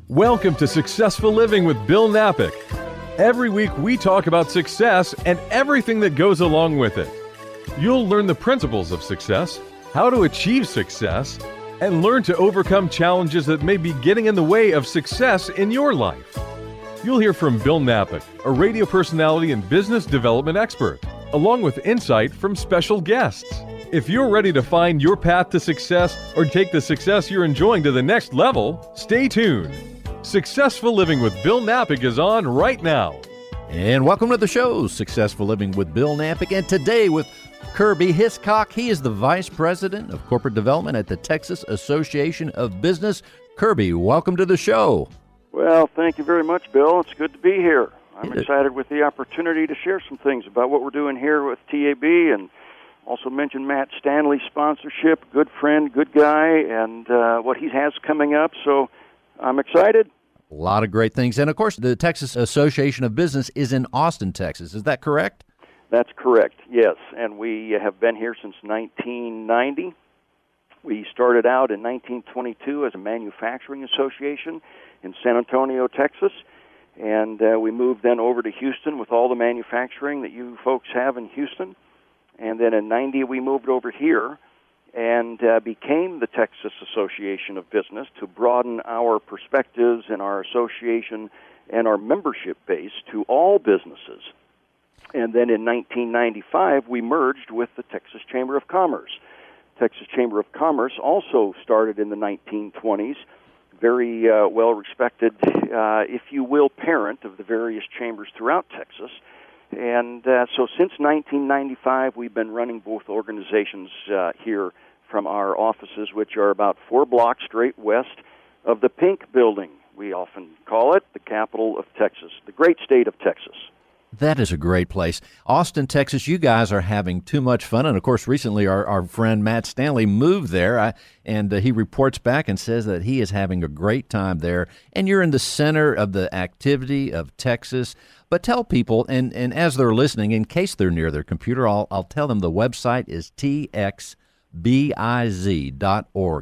Welcome to Successful Living with Bill Knapik. Every week we talk about success and everything that goes along with it. You'll learn the principles of success, how to achieve success, and learn to overcome challenges that may be getting in the way of success in your life. You'll hear from Bill Knapik, a radio personality and business development expert, along with insight from special guests. If you're ready to find your path to success or take the success you're enjoying to the next level, stay tuned. Successful Living with Bill Knapik is on right now. And welcome to the show, Successful Living with Bill Knapik. And today with Kirby Hiscox. He is the Vice President of Corporate Development at the Texas Association of Business. Kirby, welcome to the show. Well, thank you very much, Bill. It's good to be here. I'm excited with the opportunity to share some things about what we're doing here with TAB, and also mention Matt Stanley's sponsorship, good friend, good guy, and what he has coming up. So I'm excited. A lot of great things. And, of course, the Texas Association of Business is in Austin, Texas. Is that correct? That's correct, yes. And we have been here since 1990. We started out in 1922 as a manufacturing association in San Antonio, Texas. And we moved then over to Houston with all the manufacturing that you folks have in Houston. And then in 90 we moved over here and became the Texas Association of Business to broaden our perspectives and our association and our membership base to all businesses. And then in 1995, we merged with the Texas Chamber of Commerce. Texas Chamber of Commerce also started in the 1920s, very well-respected, if you will, parent of the various chambers throughout Texas. And so since 1995, we've been running both organizations here from our offices, which are about 4 blocks straight west of the Pink Building. We often call it the capital of Texas, the great state of Texas. That is a great place. Austin, Texas, you guys are having too much fun. And, of course, recently our friend Matt Stanley moved there, and he reports back and says that he is having a great time there. And you're in the center of the activity of Texas. But tell people, and as they're listening, in case they're near their computer, I'll tell them the website is txbiz.org.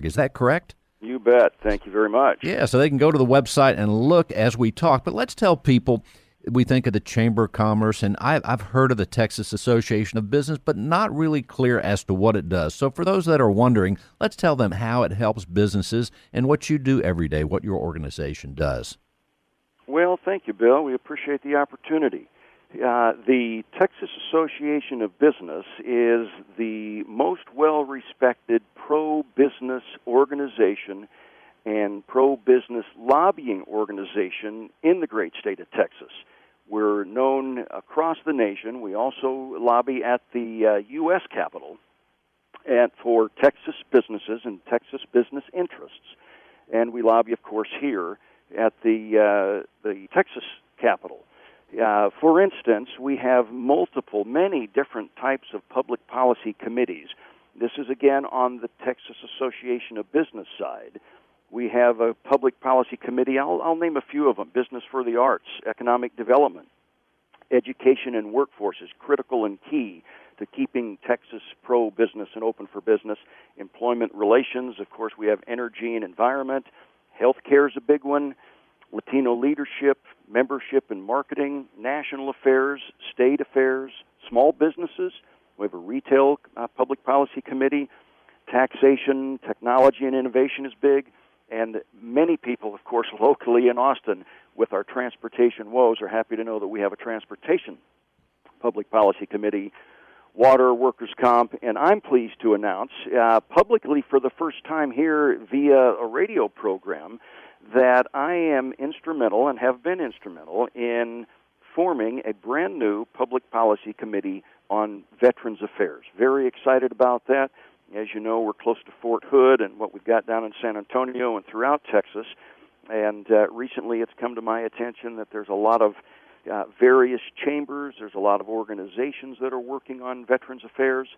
Is that correct? You bet. Thank you very much. Yeah, so they can go to the website and look as we talk. But let's tell people, we think of the Chamber of Commerce, and I've heard of the Texas Association of Business, but not really clear as to what it does. So for those that are wondering, let's tell them how it helps businesses and what you do every day, what your organization does. Well, thank you, Bill. We appreciate the opportunity. The Texas Association of Business is the most well-respected pro-business organization and pro-business lobbying organization in the great state of Texas. We're known across the nation. We also lobby at the U.S. Capitol and for Texas businesses and Texas business interests. And we lobby, of course, here at the Texas Capitol. For instance, we have many different types of public policy committees. This is, again, on the Texas Association of Business side. We have a public policy committee. I'll name a few of them. Business for the arts, economic development, education and workforce is critical and key to keeping Texas pro-business and open for business. Employment relations, of course, we have energy and environment. Healthcare is a big one. Latino leadership, membership and marketing, national affairs, state affairs, small businesses. We have a retail public policy committee. Taxation, technology, and innovation is big. And many people, of course, locally in Austin with our transportation woes are happy to know that we have a transportation public policy committee, water, workers' comp, and I'm pleased to announce publicly for the first time here via a radio program that I am instrumental and have been instrumental in forming a brand new public policy committee on Veterans Affairs. Very excited about that. As you know, we're close to Fort Hood and what we've got down in San Antonio and throughout Texas. And recently it's come to my attention that there's a lot of various chambers, there's a lot of organizations that are working on Veterans Affairs.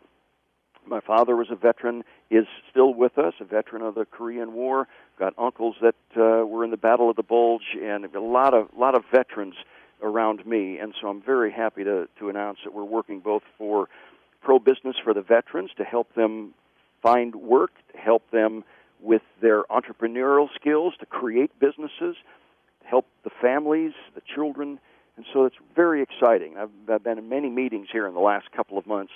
My father was a veteran, is still with us, a veteran of the Korean War. Got uncles that were in the Battle of the Bulge, and a lot of veterans around me. And so I'm very happy to announce that we're working both for pro-business for the veterans to help them find work, to help them with their entrepreneurial skills to create businesses, help the families, the children, and so it's very exciting. I've been in many meetings here in the last couple of months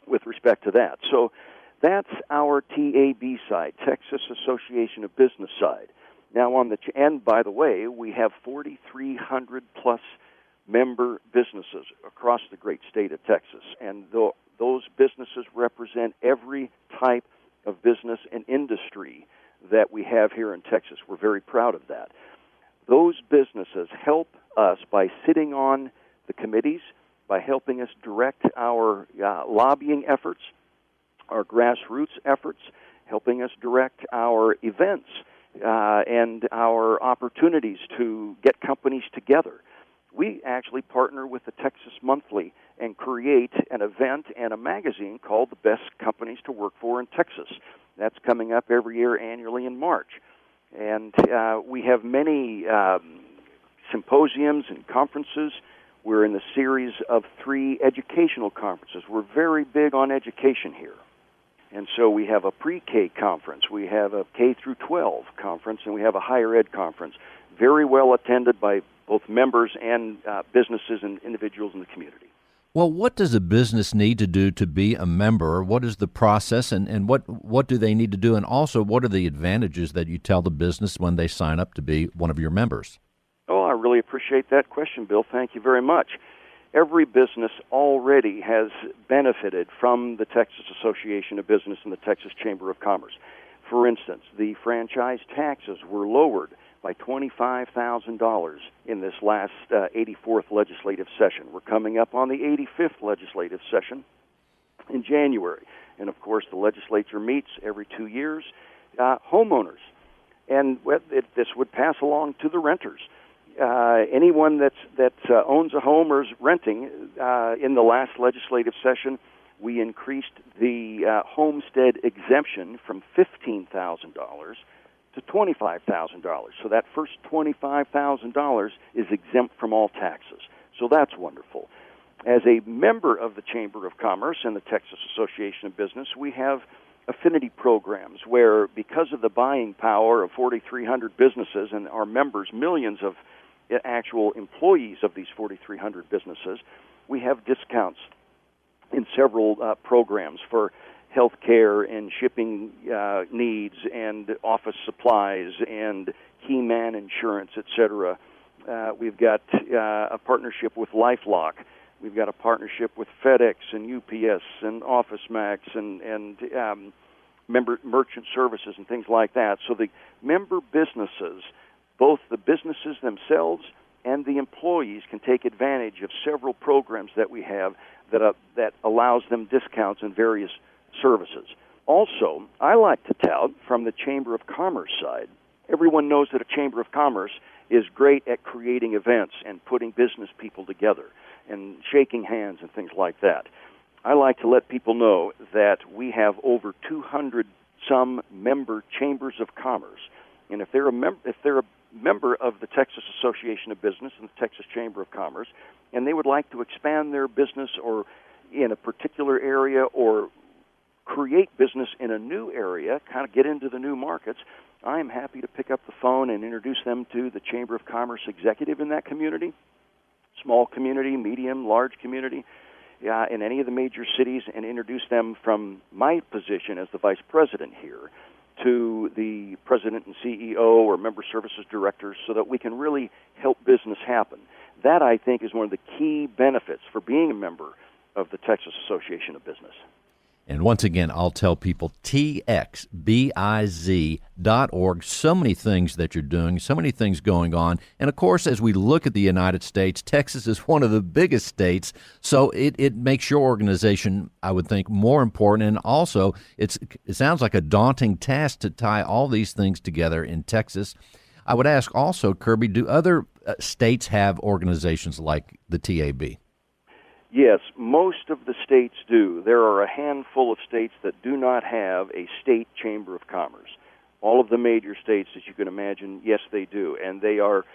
with respect to that. So that's our TAB side, Texas Association of Business side. Now on the and by the way, we have 4,300 plus member businesses across the great state of Texas, and those businesses represent every type of business and industry that we have here in Texas. We're very proud of that. Those businesses help us by sitting on the committees, by helping us direct our lobbying efforts, our grassroots efforts, helping us direct our events and our opportunities to get companies together. We actually partner with the Texas Monthly and create an event and a magazine called The Best Companies to Work For in Texas. That's coming up every year annually in March. And we have many symposiums and conferences. We're in the series of 3 educational conferences. We're very big on education here. And so we have a pre-K conference, we have a K through 12 conference, and we have a higher ed conference, very well attended by both members and businesses and individuals in the community. Well, what does a business need to do to be a member? What is the process, and what do they need to do? And also, what are the advantages that you tell the business when they sign up to be one of your members? Oh, I really appreciate that question, Bill. Thank you very much. Every business already has benefited from the Texas Association of Business and the Texas Chamber of Commerce. For instance, the franchise taxes were lowered by $25,000 in this last 84th legislative session. We're coming up on the 85th legislative session in January. And, of course, the legislature meets every 2 years. Homeowners, and this would pass along to the renters. Anyone that owns a home or is renting, in the last legislative session, we increased the homestead exemption from $15,000 to $25,000. So that first $25,000 is exempt from all taxes. So that's wonderful. As a member of the Chamber of Commerce and the Texas Association of Business, we have affinity programs where, because of the buying power of 4,300 businesses and our members, millions of actual employees of these 4,300 businesses, we have discounts in several programs for health care and shipping needs and office supplies and key man insurance, etc. We've got a partnership with LifeLock. We've got a partnership with FedEx and UPS and OfficeMax and member merchant services and things like that. So the member businesses, both the businesses themselves and the employees, can take advantage of several programs that we have that allows them discounts in various services. Also, I like to tout from the Chamber of Commerce side. Everyone knows that a Chamber of Commerce is great at creating events and putting business people together and shaking hands and things like that. I like to let people know that we have over 200 some member chambers of commerce, and if they're a member of the Texas Association of Business and the Texas Chamber of Commerce, and they would like to expand their business or in a particular area or create business in a new area, kind of get into the new markets, I am happy to pick up the phone and introduce them to the Chamber of Commerce executive in that community, small community, medium, large community, in any of the major cities, and introduce them from my position as the vice president here to the president and CEO or member services directors so that we can really help business happen. That, I think, is one of the key benefits for being a member of the Texas Association of Business. And once again, I'll tell people, TXBIZ.org. So many things that you're doing, so many things going on. And, of course, as we look at the United States, Texas is one of the biggest states. So it makes your organization, I would think, more important. And also, it sounds like a daunting task to tie all these things together in Texas. I would ask also, Kirby, do other states have organizations like the TAB? Yes, most of the states do. There are a handful of states that do not have a state chamber of commerce. All of the major states, as you can imagine, yes, they do. And they are,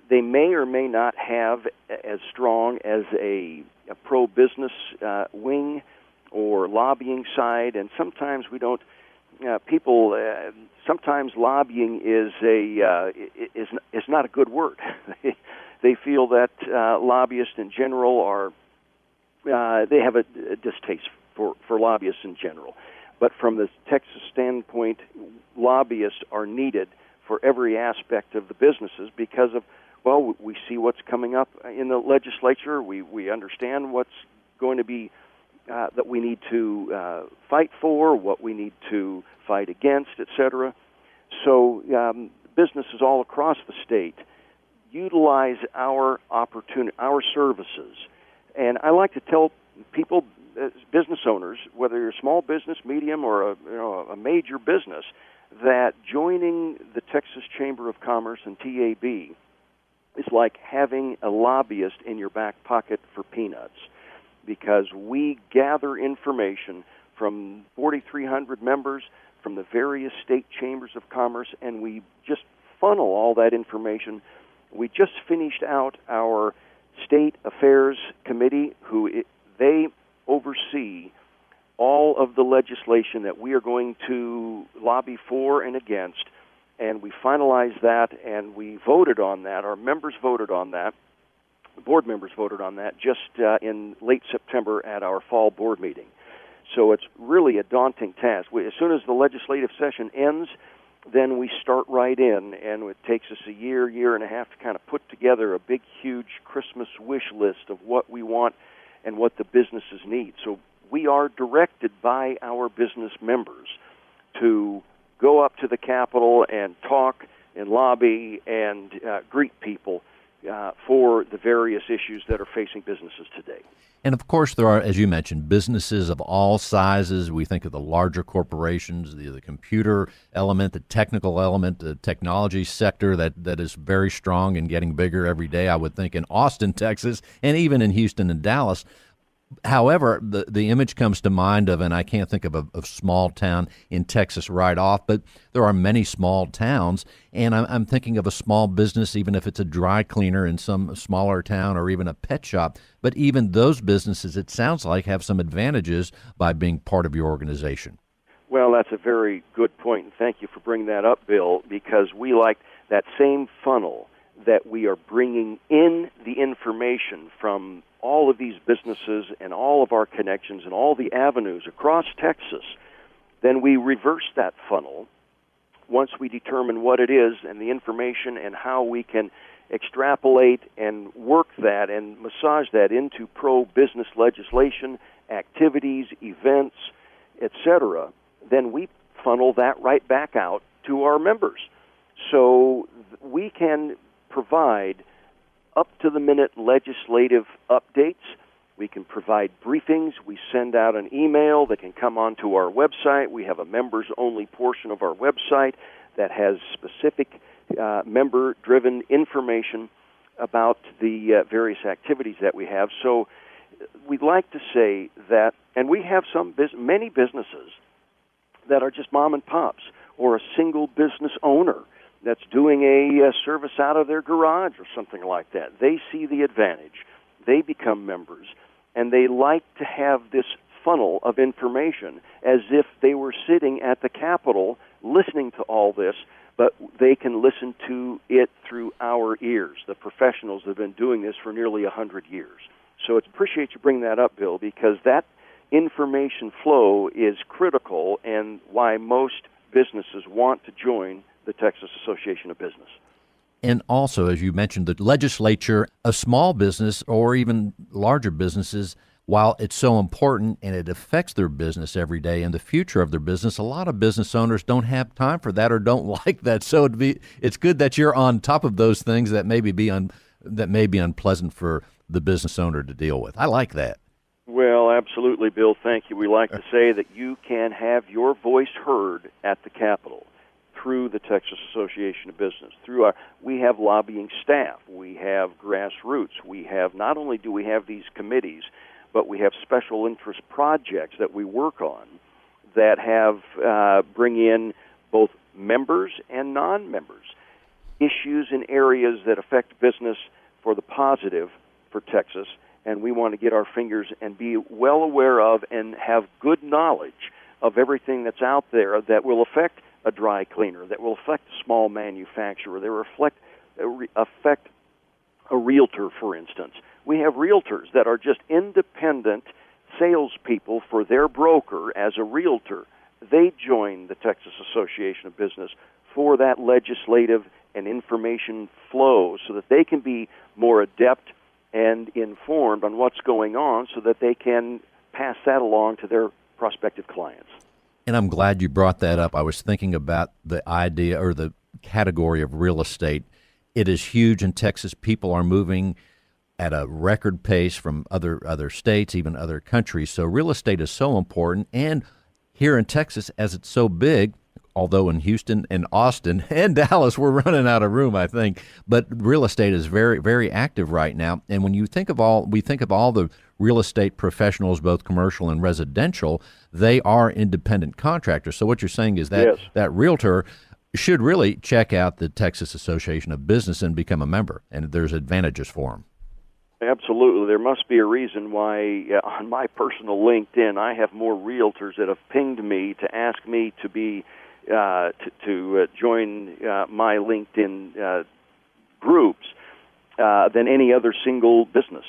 they may or may not have as strong as a pro-business wing or lobbying side, and sometimes we don't people sometimes lobbying is not a good word. They feel that lobbyists in general are they have a distaste for lobbyists in general. But from the Texas standpoint, lobbyists are needed for every aspect of the businesses because of, well, we see what's coming up in the legislature. We understand what's going to be that we need to fight for, what we need to fight against, etc. So businesses all across the state utilize our opportunity, our services. And I like to tell people, business owners, whether you're a small business, medium, or a major business, that joining the Texas Chamber of Commerce and TAB is like having a lobbyist in your back pocket for peanuts, because we gather information from 4,300 members from the various state chambers of commerce, and we just funnel all that information. We just finished out our State Affairs Committee, they oversee all of the legislation that we are going to lobby for and against, and we finalized that, and we voted on that. Our members voted on that. The board members voted on that just in late September at our fall board meeting. So it's really a daunting task. As soon as the legislative session ends, then we start right in, and it takes us a year and a half to kind of put together a big, huge Christmas wish list of what we want and what the businesses need. So we are directed by our business members to go up to the Capitol and talk and lobby and greet people for the various issues that are facing businesses today. And of course, there are, as you mentioned, businesses of all sizes. We think of the larger corporations, the computer element, the technical element, the technology sector that is very strong and getting bigger every day, I would think, in Austin, Texas, and even in Houston and Dallas. However, the image comes to mind of, and I can't think of a small town in Texas right off, but there are many small towns, and I'm thinking of a small business, even if it's a dry cleaner in some smaller town or even a pet shop. But even those businesses, it sounds like, have some advantages by being part of your organization. Well, that's a very good point, and thank you for bringing that up, Bill, because we like that same funnel that we are bringing in the information from all of these businesses and all of our connections and all the avenues across Texas. Then we reverse that funnel once we determine what it is and the information and how we can extrapolate and work that and massage that into pro-business legislation, activities, events, etc. Then we funnel that right back out to our members. So we can provide up-to-the-minute legislative updates. We can provide briefings. We send out an email that can come onto our website. We have a members-only portion of our website that has specific member-driven information about the various activities that we have. So we'd like to say that, and we have many businesses that are just mom and pops or a single business owner that's doing a service out of their garage or something like that. They see the advantage. They become members, and they like to have this funnel of information as if they were sitting at the Capitol listening to all this, but they can listen to it through our ears, the professionals that have been doing this for nearly 100 years. So it's appreciate you bringing that up, Bill, because that information flow is critical and why most businesses want to join the Texas Association of Business. And also, as you mentioned, the legislature, a small business or even larger businesses, while it's so important and it affects their business every day and the future of their business, a lot of business owners don't have time for that or don't like that. So it's good that you're on top of those things that may be unpleasant for the business owner to deal with. I like that. Well, absolutely, Bill. Thank you. We like to say that you can have your voice heard at the Capitol through the Texas Association of Business. We have lobbying staff. We have grassroots. Not only do we have these committees, but we have special interest projects that we work on that bring in both members and non-members, issues in areas that affect business for the positive for Texas, and we want to get our fingers and be well aware of and have good knowledge of everything that's out there that will affect a dry cleaner, that will affect a small manufacturer, that will affect a realtor, for instance. We have realtors that are just independent salespeople for their broker as a realtor. They join the Texas Association of Business for that legislative and information flow so that they can be more adept and informed on what's going on so that they can pass that along to their prospective clients. And I'm glad you brought that up. I was thinking about the idea or the category of real estate. It is huge in Texas. People are moving at a record pace from other states, even other countries. So real estate is so important. And here in Texas, as it's so big, although in Houston and Austin and Dallas, we're running out of room, I think. But real estate is very, very active right now. And when we think of all the real estate professionals, both commercial and residential, they are independent contractors. So what you're saying is that yes, that realtor should really check out the Texas Association of Business and become a member. And there's advantages for them. Absolutely. There must be a reason why on my personal LinkedIn I have more realtors that have pinged me to ask me to be to join my LinkedIn groups than any other single business.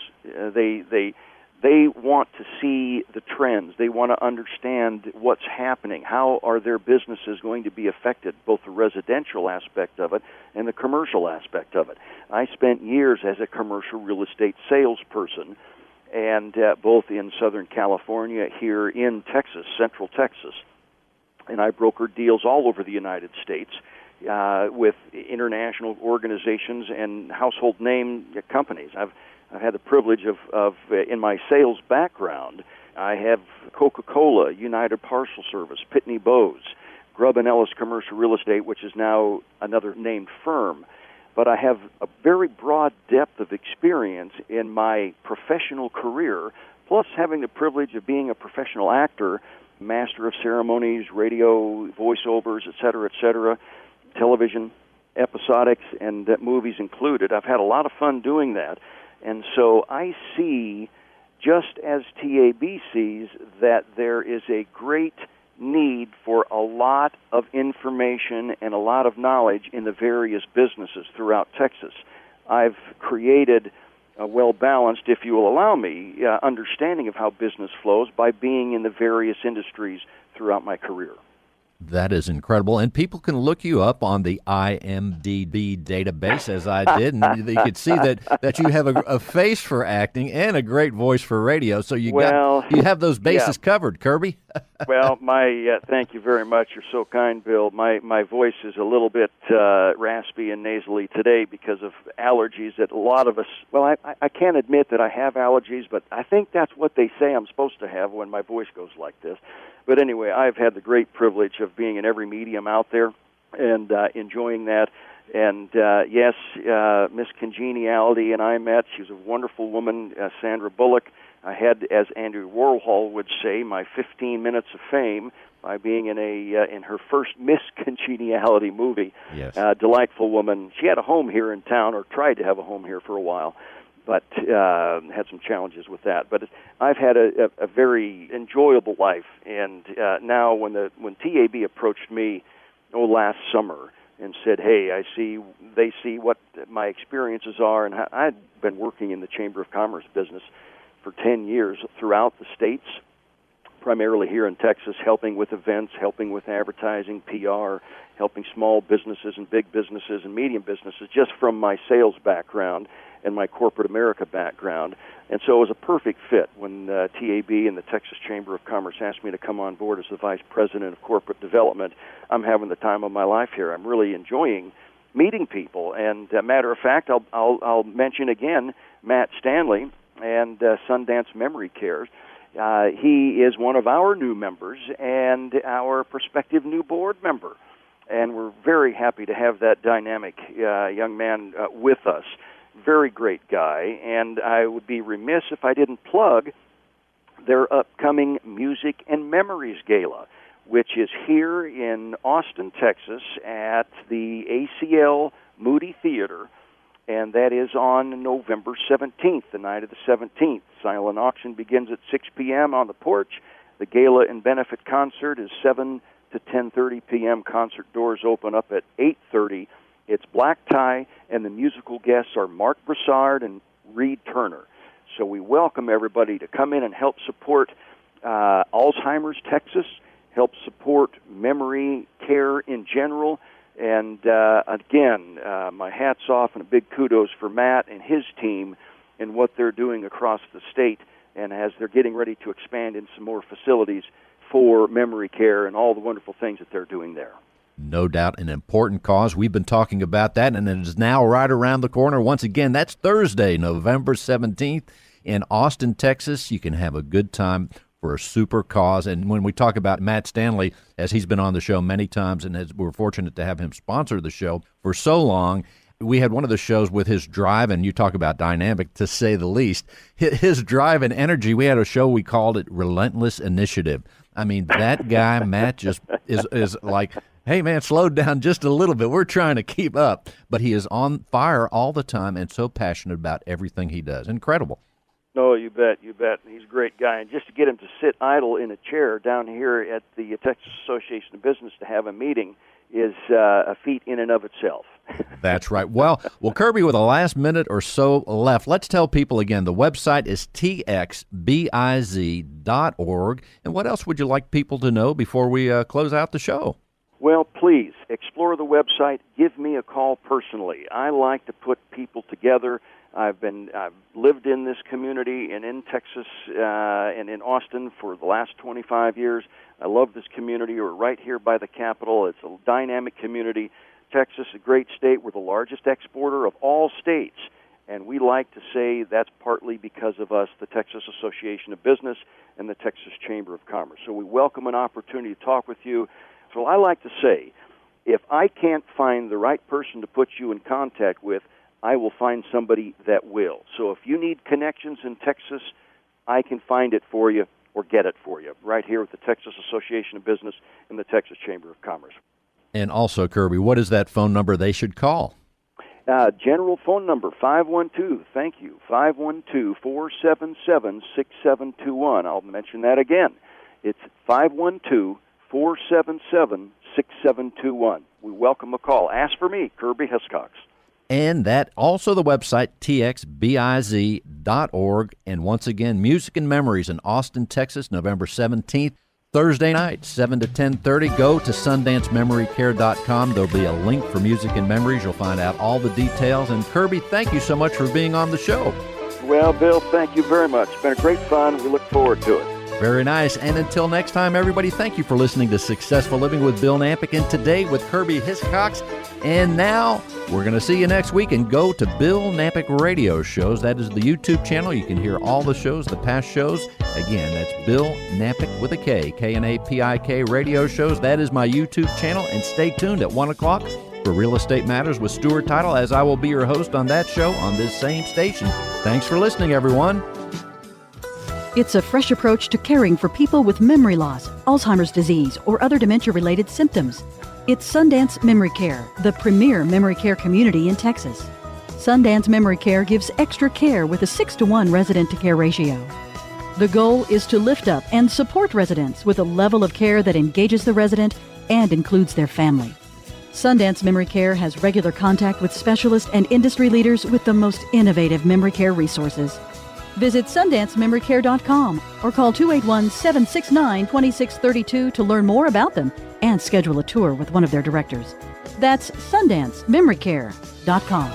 They want to see the trends. They want to understand what's happening. How are their businesses going to be affected, both the residential aspect of it and the commercial aspect of it. I spent years as a commercial real estate salesperson, and both in Southern California, here in Texas, Central Texas, and I brokered deals all over the United States with international organizations and household name companies. I've had the privilege of in my sales background, I have Coca-Cola, United Parcel Service, Pitney Bowes, Grubb & Ellis Commercial Real Estate, which is now another named firm. But I have a very broad depth of experience in my professional career, plus having the privilege of being a professional actor, master of ceremonies, radio, voiceovers, et cetera, television, episodics, and movies included. I've had a lot of fun doing that. And so I see, just as TAB sees, that there is a great need for a lot of information and a lot of knowledge in the various businesses throughout Texas. I've created a well-balanced, if you will allow me, understanding of how business flows by being in the various industries throughout my career. That is incredible. And people can look you up on the IMDb database, as I did, and they could see that you have a face for acting and a great voice for radio. So you have those bases covered, Kirby. Well, thank you very much. You're so kind, Bill. My voice is a little bit raspy and nasally today because of allergies that a lot of us, well, I can't admit that I have allergies, but I think that's what they say I'm supposed to have when my voice goes like this. But anyway, I've had the great privilege of being in every medium out there and enjoying that. And yes, Miss Congeniality and I met. She was a wonderful woman, Sandra Bullock. I had, as Andrew Warhol would say, my 15 minutes of fame by being in her first Miss Congeniality movie. Yes. Delightful woman. She had a home here in town, or tried to have a home here for a while, but had some challenges with that. But I've had a very enjoyable life, and now when TAB approached me last summer and said, "Hey, they see what my experiences are," and I'd been working in the Chamber of Commerce business for 10 years throughout the states, primarily here in Texas, helping with events, helping with advertising, PR, helping small businesses and big businesses and medium businesses, just from my sales background and my corporate America background. And so it was a perfect fit when TAB and the Texas Chamber of Commerce asked me to come on board as the Vice President of Corporate Development. I'm having the time of my life here. I'm really enjoying meeting people. And matter of fact, I'll mention again Matt Stanley and Sundance Memory Cares. He is one of our new members and our prospective new board member. And we're very happy to have that dynamic young man with us. Very great guy, and I would be remiss if I didn't plug their upcoming Music and Memories Gala, which is here in Austin, Texas, at the ACL Moody Theater, and that is on November 17th, the night of the 17th. Silent auction begins at 6 p.m. on the porch. The gala and benefit concert is 7 to 10:30 p.m. Concert doors open up at 8:30. It's black tie, and the musical guests are Mark Broussard and Reed Turner. So we welcome everybody to come in and help support Alzheimer's Texas, help support memory care in general. And again, my hat's off and a big kudos for Matt and his team and what they're doing across the state, and as they're getting ready to expand in some more facilities for memory care and all the wonderful things that they're doing there. No doubt an important cause. We've been talking about that, and it is now right around the corner. Once again, that's Thursday, November 17th in Austin, Texas. You can have a good time for a super cause. And when we talk about Matt Stanley, as he's been on the show many times, and as we're fortunate to have him sponsor the show for so long, we had one of the shows with his drive, and you talk about dynamic, to say the least. His drive and energy, we had a show, we called it Relentless Initiative. I mean, that guy, Matt, just is like, hey, man, slow down just a little bit. We're trying to keep up. But he is on fire all the time and so passionate about everything he does. Incredible. No, you bet, you bet. He's a great guy. And just to get him to sit idle in a chair down here at the Texas Association of Business to have a meeting is a feat in and of itself. That's right. Well, Kirby, with the last minute or so left, let's tell people again, the website is txbiz.org. And what else would you like people to know before we close out the show? Well, please, explore the website. Give me a call personally. I like to put people together. I've lived in this community and in Texas and in Austin for the last 25 years. I love this community. We're right here by the Capitol. It's a dynamic community. Texas, a great state. We're the largest exporter of all states, and we like to say that's partly because of us, the Texas Association of Business and the Texas Chamber of Commerce. So we welcome an opportunity to talk with you. So I like to say, if I can't find the right person to put you in contact with, I will find somebody that will. So if you need connections in Texas, I can find it for you or get it for you right here with the Texas Association of Business and the Texas Chamber of Commerce. And also, Kirby, what is that phone number they should call? General phone number, 512-477-6721. I'll mention that again. It's 512-477-6721. We welcome a call. Ask for me, Kirby Hiscox. And that also the website, txbiz.org. And once again, Music and Memories in Austin, Texas, November 17th. Thursday night, 7 to 10:30. Go to SundanceMemoryCare.com. There'll be a link for Music and Memories. You'll find out all the details. And Kirby, thank you so much for being on the show. Well, Bill, thank you very much. It's been a great fun. We look forward to it. Very nice. And until next time, everybody, thank you for listening to Successful Living with Bill Knapik, and today with Kirby Hiscox. And now we're going to see you next week, and go to Bill Knapik Radio Shows. That is the YouTube channel. You can hear all the shows, the past shows. Again, that's Bill Knapik with a K, Knapik Radio Shows. That is my YouTube channel. And stay tuned at 1 o'clock for Real Estate Matters with Stuart Title, as I will be your host on that show on this same station. Thanks for listening, everyone. It's a fresh approach to caring for people with memory loss, Alzheimer's disease, or other dementia-related symptoms. It's Sundance Memory Care, the premier memory care community in Texas. Sundance Memory Care gives extra care with a 6-to-1 resident-to-care ratio. The goal is to lift up and support residents with a level of care that engages the resident and includes their family. Sundance Memory Care has regular contact with specialists and industry leaders with the most innovative memory care resources. Visit SundanceMemoryCare.com or call 281-769-2632 to learn more about them and schedule a tour with one of their directors. That's SundanceMemoryCare.com.